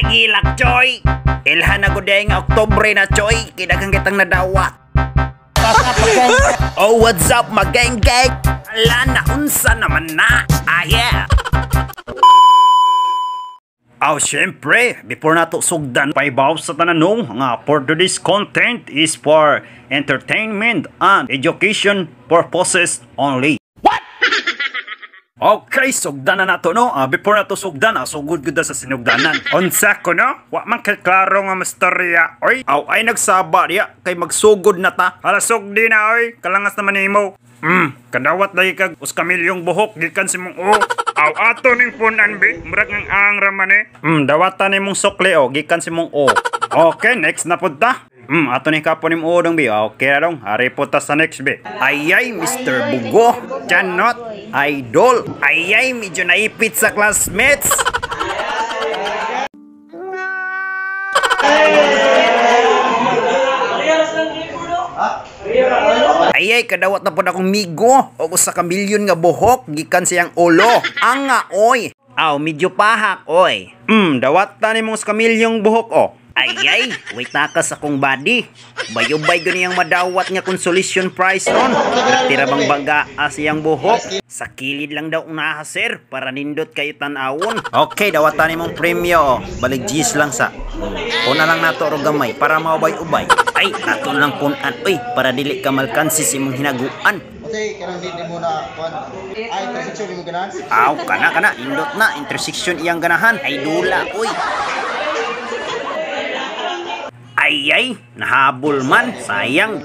Agilak, Choy. Ilhan na guday nga Oktobre na, Choy. Kidagang kitang nadawat. Oh, what's up, mageng-geng? Ala na, unsa naman na. Ah, yeah. Oh, syempre, before nato sugdan, paibaw sa tananong nga for today's content is for entertainment and education purposes only. What? Okay, sugdan na nato no. Before nato sugdan, sugod gud sa sinugdanan. Unsa ko no? Wa man kay klaro nga mastorya. Oy, ay nagsaba diya kay magsugod na ta. Halasog di na oy, kalangas naman nimo. Kadawat lagi kag uskamilyong buhok gikan si mong aw ato ning punan be murag ang raman eh. Dawatan nimong sukli gikan si mong Okay, next na pud ta. Ato ni kapon nim dong be. Okay ra dong. Ari po ta sa next be. Ayay Mr. Bugo, Janot, Idol. Ayay medyo naipit sa classmates. Ayay, kadawat na po na akong migo. O sa kamilyon nga buhok, gikan siyang ulo. Anga, oy. Aw, medyo pahak, oy. Dawat na ni mong sa kamilyong buhok, Ayay, wait nakas akong body. Bayobay ganiyang madawat nga consolation prize ron. Tira bang baga siyang buhok. Sa kilid lang daw unaha, sir, para nindot kayo tanawon. Okay, dawatan ni mong premyo, Balig G's lang sa. Una lang nato ro gamay para maubay-ubay. Ay, ato lang punan, para dili ka malkansi si mong hinaguan. Okay, karang di mo na kuan. Ay, intersection mo ganahan? Aw, kana, indot na, intersection iyang ganahan. Ay, dula, Ayay, nahabol man, sayang.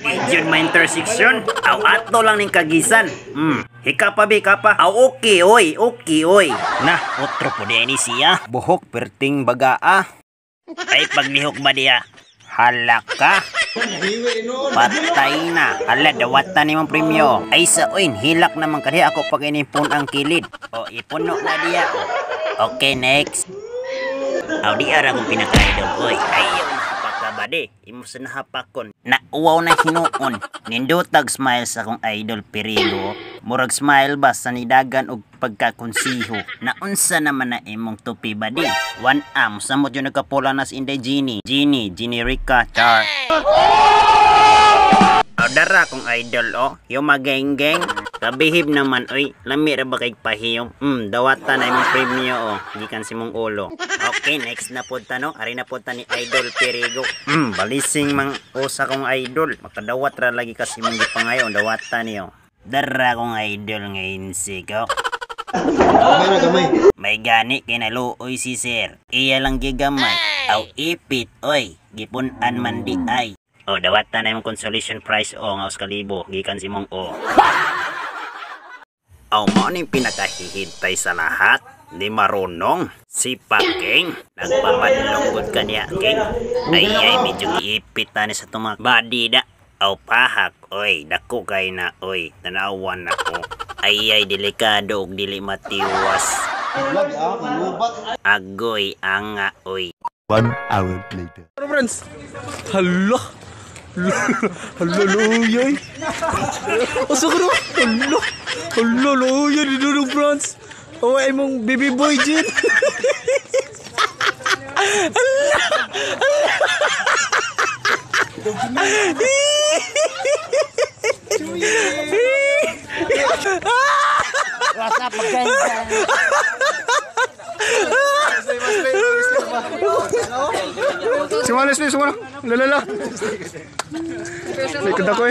Medyo ma-intersection. Aw, ato lang ning kagisan. Hika pa. Aw, okay, oy. Nah, otro po di siya. Buhok, perting bagaa. Ay, paglihok ba diya? Halak ka. Patay na. Hala, dawatan ni mong premyo. Ay, sa oin, hilak naman kaya ako pag inipon ang kilid. Ipuno na diya. Okay, next. Aw, di ara kong pinaka-idol, ayaw nahapak ka ba di? Imo sa nahapakon. Nauwaw na hinuon. Nindutag smile sa akong idol Perigo. Murag smile ba sa nidagan og pagkakonsiho. Naunsa naman na imong tupi ba di? 1am, samot yun nagkapula nas inday Genie Rica, char. Dara kong idol, yung mageng-geng. Kabihib naman, lami ra ba kay pahiyong? Dawatan na imong premyo, gikan si mong ulo. Okay, next na punta no. Ari na punta ni Idol Perigo. Balising mang usa kong idol. Makadawat ra lagi kasi mong gipangayon, dawatan niyo. Dara kong idol ngayon ko. May gani kay naluoy si sir. Iya lang gigamay. Aw ipit, gipunan man di ay. Dawatan na yung consolation prize nga uskalibo gikan si mong mo ning pinakahihintay sa lahat ni marunong si Paking nagpamadlong kanya king. Ay medyo giipit ni sa tumak body da. Pahak dako kay na tanawan ako. Ay delikado og dili matiwas. Agoy anga 1 hour later. Friends, hala luyoy. Asa ka no? Hala luyoy ni Dudong Franz. Ay mong baby boy dyan. Rasa pagkain. Semana semua. Lala. May kada ko